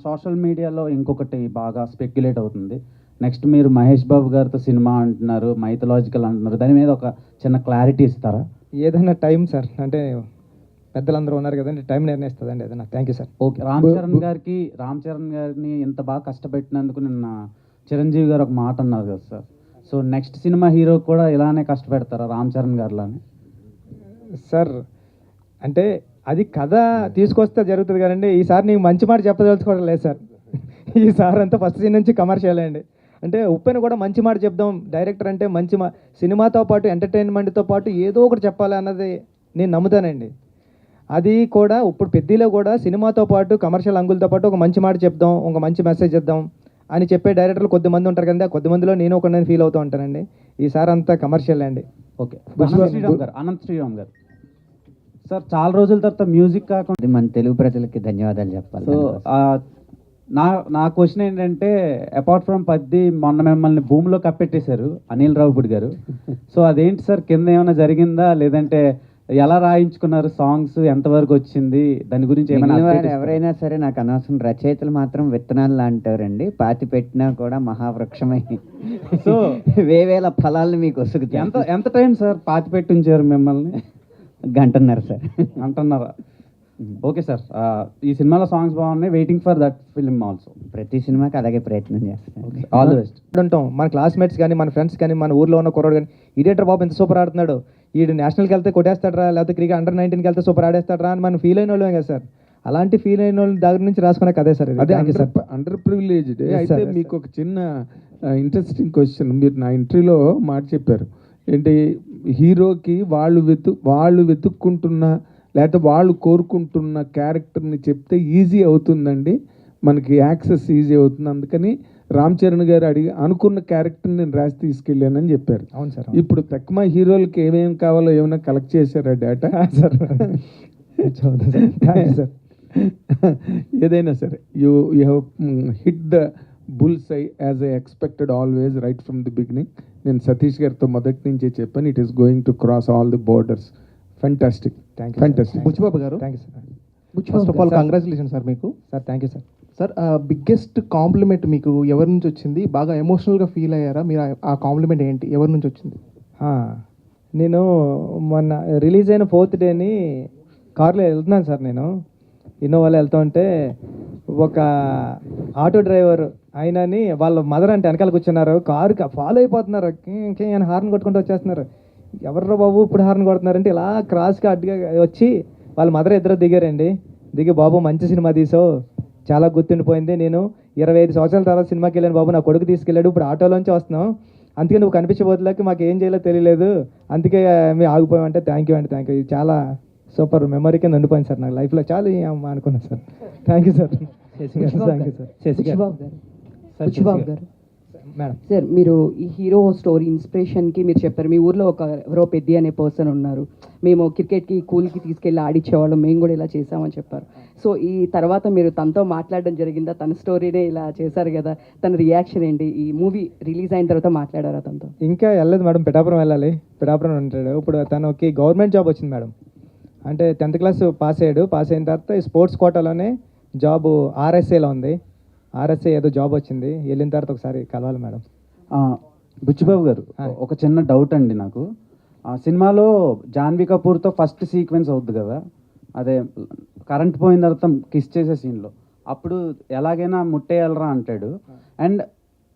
Social మీడియాలో ఇంకొకటి బాగా స్పెక్యులేట్ అవుతుంది. నెక్స్ట్ మీరు మహేష్ బాబు గారితో సినిమా అంటున్నారు, మైథలాజికల్ అంటున్నారు. దాని మీద ఒక చిన్న క్లారిటీ ఇస్తారా? ఏదైనా టైం సార్, అంటే పెద్దలందరూ ఉన్నారు కదండి, టైం నిర్ణయిస్తుందండి ఏదైనా. Thank you sir. Okay. Ram Charan గారిని ఇంత బాగా కష్టపెట్టినందుకు నిన్న చిరంజీవి గారు ఒక మాట అన్నారు కదా sir. So next cinema hero కూడా ఇలానే కష్టపెడతారా రామ్ చరణ్ గారిలానే? సార్ అంటే అది కథ తీసుకొస్తే జరుగుతుంది కదండి. ఈసారి నీకు మంచి మాట చెప్పదలుచుకోవడం లేదు సార్. ఈసారి అంతా ఫస్ట్ సీన్ నుంచి కమర్షియల్ అండి. అంటే ఉప్పెన కూడా మంచి మాట చెప్దాం, డైరెక్టర్ అంటే మంచి సినిమాతో పాటు ఎంటర్టైన్మెంట్తో పాటు ఏదో ఒకటి చెప్పాలి అన్నది నేను నమ్ముతానండి. అది కూడా ఇప్పుడు పెద్దలో కూడా సినిమాతో పాటు కమర్షియల్ అంగులతో పాటు ఒక మంచి మాట చెప్దాం, ఒక మంచి మెసేజ్ ఇద్దాం అని చెప్పే డైరెక్టర్లు కొద్దిమంది ఉంటారు కదండి. ఆ కొద్దిమందిలో నేను ఒక నేను ఫీల్ అవుతూ ఉంటానండి. ఈసారి అంతా కమర్షియల్ అండి. ఓకే. అనంత్ శ్రీరామ్ గారు సార్, చాలా రోజుల తర్వాత మ్యూజిక్ కాకుండా మన తెలుగు ప్రజలకి ధన్యవాదాలు చెప్పాలి. సో నా క్వశ్చన్ ఏంటంటే, అపార్ట్ ఫ్రమ్ పద్ది మొన్న మిమ్మల్ని భూమిలో కప్పెట్టేశారు అనిల్ రావుపూడి గారు. సో అదేంటి సార్, కింద ఏమైనా జరిగిందా, లేదంటే ఎలా రాయించుకున్నారు సాంగ్స్, ఎంతవరకు వచ్చింది, దాని గురించి ఏమైనా? ఎవరైనా సరే నాకు అనవసరం, రచయితలు మాత్రం విత్తనాలు లాంటారండి, పాతి పెట్టినా కూడా మహావృక్షమై సో వేవేల ఫలాలను మీకు వసుకుతాయి. ఎంత టైం సార్ పాతి పెట్టి ఉంచారు మిమ్మల్ని? గంటన్నర సార్. అంటున్నారా? ఓకే సార్, ఈ సినిమాలో సాంగ్స్ బాగున్నాయి, waiting for that film also. ప్రతి సినిమాకి అలాగే ప్రయత్నం చేస్తాను. All the best. ఉంటాం మన క్లాస్మేట్స్ కానీ, మన ఫ్రెండ్స్ కానీ, మన ఊర్లో ఉన్న కుర్రాడు కానీ, ఇదేంటర్ బాబు ఎంత సూపర్ ఆడుతున్నాడు, ఈడు నేషనల్కి వెళ్తే కొట్టేస్తాడరా, లేకపోతే క్రికెట్ అండర్ 19కి వెళ్తే సూపర్ ఆడేస్తాడరా అని మనం ఫీల్ అయిన వాళ్ళే కదా సార్. అలాంటి ఫీల్ అయిన వాళ్ళ దగ్గర నుంచి రాసుకునే కదే సార్. అదే అండర్ ప్రివిలేజ్డ్. అయితే మీకు ఒక చిన్న ఇంట్రెస్టింగ్ క్వశ్చన్. మీరు నా ఇంటర్వ్యూలో మాట చెప్పారు ఏంటి, హీరోకి వాళ్ళు వెతుక్కుంటున్న లేకపోతే వాళ్ళు కోరుకుంటున్న క్యారెక్టర్ని చెప్తే ఈజీ అవుతుందండి, మనకి యాక్సెస్ ఈజీ అవుతుంది, అందుకని రామ్ చరణ్ గారు అనుకున్న క్యారెక్టర్ని నేను రాసి తీసుకెళ్ళానని చెప్పారు. అవును సార్. ఇప్పుడు తక్కువ హీరోలకి ఏమేమి కావాలో ఏమైనా కలెక్ట్ చేశారా డేటా? సార్ ఏదైనా సరే you have hit the bull's eye as I expected always right from the beginning. నేను సతీష్ గారితో మొదటి నుంచే చెప్పాను, it is going to cross all the borders. Fantastic. Fantastic. Buchibabu garu, thank you sir. First of all congratulation sir మీకు. Sir thank you sir. Sir biggest compliment మీకు ఎవరి నుంచి వచ్చింది, బాగా ఎమోషనల్గా ఫీల్ అయ్యారా మీరు? ఆ కాంప్లిమెంట్ ఏంటి, ఎవరి నుంచి వచ్చింది? నేను మొన్న రిలీజ్ అయిన 4th డేని కార్లో వెళ్తున్నాను సార్. నేను ఇన్నోవాలో వెళ్తూ ఉంటే ఒక ఆటో డ్రైవర్ ఆయనని వాళ్ళ మదర్ అంటే వెనకాల కూర్చున్నారు, కారుకి ఫాలో అయిపోతున్నారు, అని హార్న్ కొట్టుకుంటూ వచ్చేస్తున్నారు. ఎవర్రా బాబు ఇప్పుడు హార్న్ కొడుతున్నారంటే ఇలా క్రాస్గా అడ్డుగా వచ్చి వాళ్ళ మదర్ ఇద్దరు దిగారండి. దిగి, బాబు మంచి సినిమా తీసావు, చాలా గుర్తుండిపోయింది, నేను 25 సంవత్సరాల తర్వాత సినిమాకి వెళ్ళాను బాబు, నా కొడుకు తీసుకెళ్ళాడు, ఇప్పుడు ఆటోలోంచి వస్తున్నాం, అందుకే నువ్వు కనిపించబోతులకి మాకు ఏం చేయాలో తెలియలేదు, అందుకే మేము ఆగిపోయామంటే థ్యాంక్ యూ అండి, థ్యాంక్ యూ. ఇది చాలా సూపర్ మెమరీ కింద ఉండిపోయింది సార్ నాకు లైఫ్లో, చాలా అనుకున్నాను sir. Thank you sir. Thank you sir. Buchibabu గారు మేడం సార్, మీరు ఈ హీరో స్టోరీ ఇన్స్పిరేషన్కి మీరు చెప్పారు, మీ ఊర్లో ఎవరో పెద్ది అనే పర్సన్ ఉన్నారు, మేము క్రికెట్కి కూల్కి తీసుకెళ్ళి ఆడిచ్చేవాళ్ళం, మేము కూడా ఇలా చేసామని చెప్పారు. సో ఈ తర్వాత మీరు తనతో మాట్లాడడం జరిగిందా, తన స్టోరీనే ఇలా చేశారు కదా, తన రియాక్షన్ ఏంటి, ఈ మూవీ రిలీజ్ అయిన తర్వాత మాట్లాడారా తనతో? ఇంకా వెళ్ళలేదు మేడం, పిఠాపురం వెళ్ళాలి, పిఠాపురం ఉంటాడు ఇప్పుడు. తనకి గవర్నమెంట్ జాబ్ వచ్చింది మేడం, అంటే 10th క్లాస్ పాస్ అయ్యాడు. పాస్ అయిన తర్వాత స్పోర్ట్స్ కోటాలోనే జాబు ఆర్ఎస్ఏలో ఉంది, ఆర్ఎస్ఏ ఏదో జాబ్ వచ్చింది, వెళ్ళిన తర్వాత ఒకసారి కలవాలి మేడం. బుచ్చిబాబు గారు, ఒక చిన్న డౌట్ అండి నాకు. సినిమాలో జాన్వీ కపూర్తో ఫస్ట్ సీక్వెన్స్ అవుద్ది కదా, అదే కరెంట్ పోయిన తర్వాత కిస్ చేసే సీన్లో, అప్పుడు ఎలాగైనా ముట్టేయాలరా అంటాడు, అండ్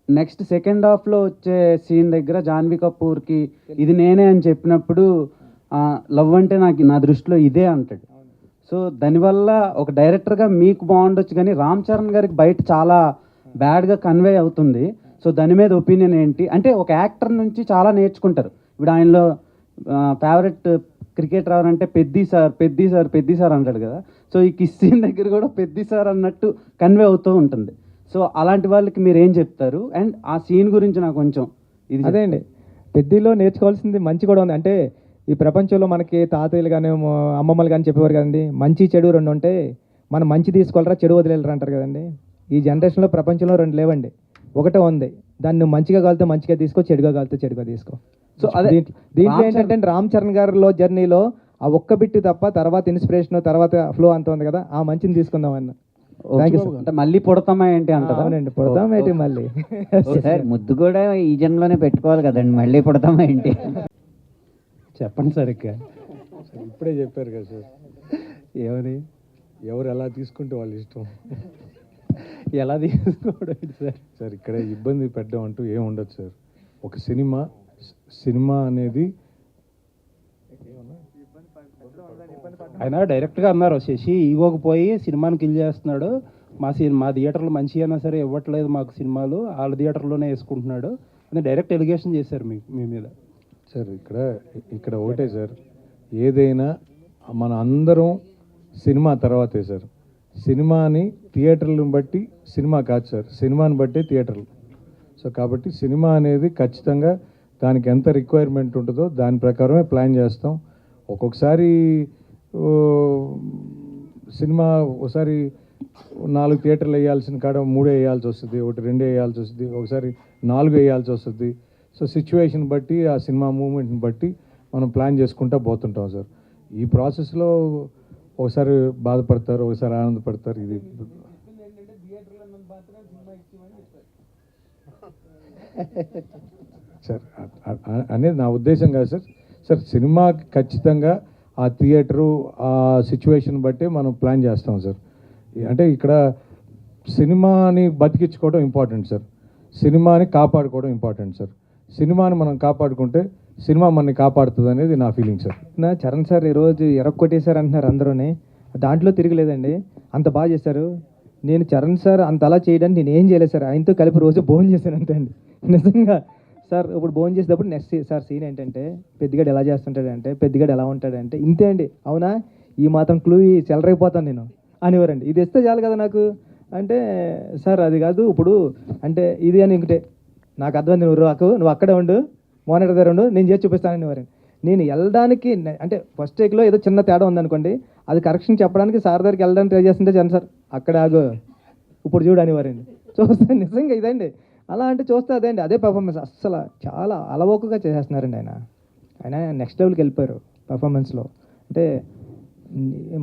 నెక్స్ట్ సెకండ్ హాఫ్లో వచ్చే సీన్ దగ్గర జాన్వీ కపూర్కి ఇది నేనే అని చెప్పినప్పుడు లవ్ అంటే నా దృష్టిలో ఇదే అంటాడు. సో దానివల్ల ఒక డైరెక్టర్గా మీకు బాగుండొచ్చు, కానీ రామ్ చరణ్ గారికి బయట చాలా బ్యాడ్గా కన్వే అవుతుంది. సో దాని మీద ఒపీనియన్ ఏంటి? అంటే ఒక యాక్టర్ నుంచి చాలా నేర్చుకుంటారు. ఇప్పుడు ఆయనలో ఫేవరెట్ క్రికెటర్ ఎవరంటే పెద్ది సార్ అంటాడు కదా, సో ఈ కిస్ సీన్ దగ్గర కూడా పెద్ది సార్ అన్నట్టు కన్వే అవుతూ ఉంటుంది. సో అలాంటి వాళ్ళకి మీరు ఏం చెప్తారు? అండ్ ఆ సీన్ గురించి నాకు కొంచెం ఇది అదే అండి, పెద్దిలో నేర్చుకోవాల్సింది మంచి కూడా ఉంది. అంటే ఈ ప్రపంచంలో మనకి తాతయ్యలు కానీ అమ్మమ్మలు కానీ చెప్పేవారు కదండి, మంచి చెడు 2 ఉంటే మనం మంచి తీసుకోవాలరా, చెడు వదిలేరా అంటారు కదండి. ఈ జనరేషన్లో ప్రపంచంలో 2 లేవండి, ఒకటే ఉంది, దాన్ని నువ్వు మంచిగా కాలితే మంచిగా తీసుకో, చెడుగా కాలితే చెడుగా తీసుకో. సో అదే దీంట్లో ఏంటంటే రామ్ చరణ్ గారిలో జర్నీలో ఆ ఒక్క బిట్టు తప్ప తర్వాత ఇన్స్పిరేషన్ తర్వాత ఫ్లో అంత ఉంది కదా, ఆ మంచిని తీసుకుందాం అన్న. Thank you, sir. అంటే మళ్ళీ పుడతామా ఏంటి అంటారా? అవునండి, పుడతాం ఏంటి మళ్ళీ. సార్ ముద్దు కూడా ఈ జన్మలోనే పెట్టుకోవాలి కదండి, మళ్ళీ పుడతామా ఏంటి? చెప్పండి సార్ ఇక. ఇప్పుడే చెప్పారు కదా సార్, ఏమని ఎవరు ఎలా తీసుకుంటే వాళ్ళ ఇష్టం ఎలా తీసుకోవడం ఏంటి సార్? సార్. ఇక్కడ ఇబ్బంది పెట్టడం అంటూ ఏం ఉండదు సార్. ఒక సినిమా అనేది ఆయన డైరెక్ట్గా అన్నారు, శశి ఈగోకి పోయి సినిమాని కిల్ చేస్తున్నాడు, మా థియేటర్లు మంచి అయినా సరే ఇవ్వట్లేదు మాకు సినిమాలు, వాళ్ళ థియేటర్లోనే వేసుకుంటున్నాడు అని డైరెక్ట్ ఎలిగేషన్ చేశారు మీ మీద. సార్ ఇక్కడ ఒకటే సార్, ఏదైనా మన అందరం సినిమా తర్వాతే సార్. సినిమాని థియేటర్లను బట్టి సినిమా కాదు సార్, సినిమాని బట్టే థియేటర్లు. సో కాబట్టి సినిమా అనేది ఖచ్చితంగా దానికి ఎంత రిక్వైర్మెంట్ ఉంటుందో దాని ప్రకారమే ప్లాన్ చేస్తాం. ఒక్కొక్కసారి సినిమా ఒకసారి 4 థియేటర్లు వేయాల్సిన కాడ 3 వేయాల్సి వస్తుంది, 2 వేయాల్సి వస్తుంది, ఒకసారి 4 వేయాల్సి వస్తుంది. సో సిచ్యువేషన్ బట్టి ఆ సినిమా మూమెంట్ని బట్టి మనం ప్లాన్ చేసుకుంటూ పోతుంటాం సార్. ఈ ప్రాసెస్లో ఒకసారి బాధపడతారు, ఒకసారి ఆనందపడతారు. ఇది సార్ అనేది నా ఉద్దేశం కాదు సార్. సార్ సినిమాకి ఖచ్చితంగా ఆ థియేటరు ఆ సిచ్యువేషన్ బట్టి మనం ప్లాన్ చేస్తాం సార్. అంటే ఇక్కడ సినిమాని బతికించుకోవడం ఇంపార్టెంట్ సార్, సినిమాని కాపాడుకోవడం ఇంపార్టెంట్ సార్. సినిమాని మనం కాపాడుకుంటే సినిమా మనని కాపాడుతుంది అనేది నా ఫీలింగ్ సార్. నా చరణ్ సార్ ఈరోజు ఎరక్కొట్టేశారు అంటున్నారు అందరూనే, దాంట్లో తిరగలేదండి, అంత బాగా చేశారు. నేను చరణ్ సార్ అంత అలా చేయడానికి నేను ఏం చేయలేదు సార్, ఆయనతో కలిపి రోజు భోజనం చేశాను అంతే అండి నిజంగా. సార్ ఇప్పుడు భోజనం చేసేటప్పుడు నెక్స్ట్ సార్ సీన్ ఏంటంటే పెద్దగాడు ఎలా చేస్తుంటాడంటే, పెద్దగాడు ఎలా ఉంటాడంటే, ఇంతే అండి. అవునా, ఈ మాత్రం క్లూ చెలరైపోతాను నేను అనేవారండి. ఇది ఇస్తే చాలు కదా నాకు అంటే, సార్ అది కాదు ఇప్పుడు అంటే ఇది అని ఇంకటే నాకు అర్థమైంది, నువ్వు అక్కడే ఉండు, మానిటర్ దగ్గర ఉండు, నేను చేసి చూపిస్తానని వారండి. నేను వెళ్ళడానికి అంటే ఫస్ట్ టేక్లో ఏదో చిన్న తేడా ఉందనుకోండి, అది కరెక్షన్ చెప్పడానికి సార్ దగ్గరికి వెళ్ళడానికి ట్రై చేస్తుంటే జన్ సార్ అక్కడ ఆగు ఇప్పుడు చూడు అనేవారండి. చూస్తే నిజంగా ఇదండి, అలా అంటే చూస్తే అదే అండి, అదే పర్ఫార్మెన్స్. అస్సలు చాలా అలవోకగా చేసేస్తున్నారండి ఆయన నెక్స్ట్ లెవెల్కి వెళ్ళిపోయారు పర్ఫార్మెన్స్లో. అంటే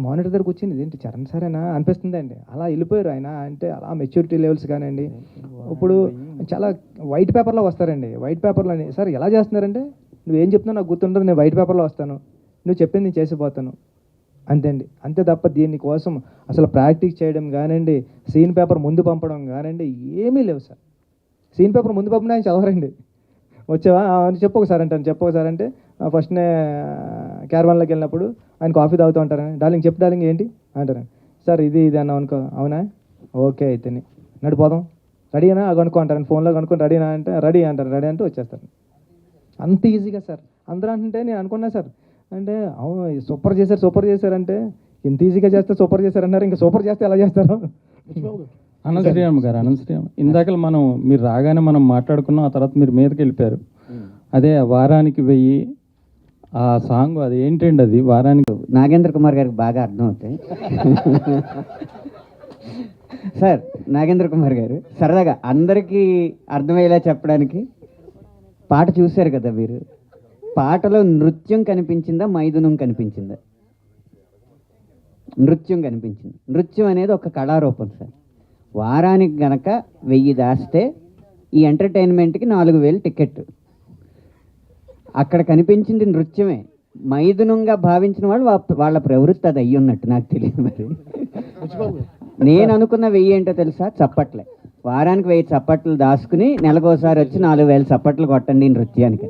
మానిటర్ దగ్గరకు వచ్చింది ఇదేంటి చరణ్ సార్ అయినా అనిపిస్తుంది అండి, అలా వెళ్ళిపోయారు ఆయన. అంటే అలా మెచ్యూరిటీ లెవెల్స్ కానివ్వండి. ఇప్పుడు చాలా వైట్ పేపర్లో వస్తారండి, వైట్ పేపర్లో సార్ ఎలా చేస్తున్నారంటే, నువ్వేం చెప్తున్నావు నాకు గుర్తుండదు, నేను వైట్ పేపర్లో వస్తాను, నువ్వు చెప్పింది నేను చేసిపోతాను అంతే అండి. అంతే తప్ప దీనికోసం అసలు ప్రాక్టీస్ చేయడం కానివ్వండి, సీన్ పేపర్ ముందు పంపడం కానివ్వండి ఏమీ లేవు సార్. సీన్ పేపర్ ముందు పంపిన ఆయన చదవరండి, వచ్చావా చెప్పొకసారి అంటాను, చెప్పొకసారి అంటే ఫస్ట్నే క్యారవాన్లోకి వెళ్ళినప్పుడు ఆయన కాఫీ తాగుతూ ఉంటారని, డార్లింగ్ చెప్పు డార్లింగ్ ఏంటి అంటారు, సార్ ఇది అన్నావు అనుకో, అవునా ఓకే అయితే నడిపోదాం, రెడీనా కనుక్కో అంటారు, ఫోన్లో కనుక్కొని రెడీనా అంటే రెడీ అంటారు, రెడీ అంటే వచ్చేస్తారు. అంత ఈజీగా సార్. అందరూ అంటుంటే నేను అనుకున్నా సార్, అంటే అవును సూపర్ చేశారు అంటే ఇంత ఈజీగా చేస్తే సూపర్ చేశారన్నారు, ఇంకా సూపర్ చేస్తే ఎలా చేస్తారు? అనంత శ్రీరామ్ గారు, ఇందాక మీరు రాగానే మనం మాట్లాడుకున్నాం, ఆ తర్వాత మీరు మీదకి వెళ్ళిపోయారు. అదే వారానికి 1000 ఆ సాంగ్, అది ఏంటండి అది వారానికి? నాగేంద్ర కుమార్ గారికి బాగా అర్థం అవుతాయి సార్. నాగేంద్ర కుమార్ గారు సరదాగా అందరికీ అర్థమయ్యేలా చెప్పడానికి, పాట చూశారు కదా మీరు, పాటలో నృత్యం కనిపించిందా మైథునం కనిపించిందా? నృత్యం కనిపించింది. నృత్యం అనేది ఒక కళారూపం సార్. వారానికి గనక 1000 దాస్తే ఈ ఎంటర్టైన్మెంట్కి 4000 టికెట్. అక్కడ కనిపించింది నృత్యమే. మైథునంగా భావించిన వాళ్ళు వాళ్ళ ప్రవృత్తి అది అయ్యి ఉన్నట్టు నాకు తెలియదు. మరి నేను అనుకున్న 1000 ఏంటో తెలుసా? చప్పట్లే. వారానికి 1000 చప్పట్లు దాచుకుని నెలకోసారి వచ్చి 4000 చప్పట్లు కొట్టండి నృత్యానికి.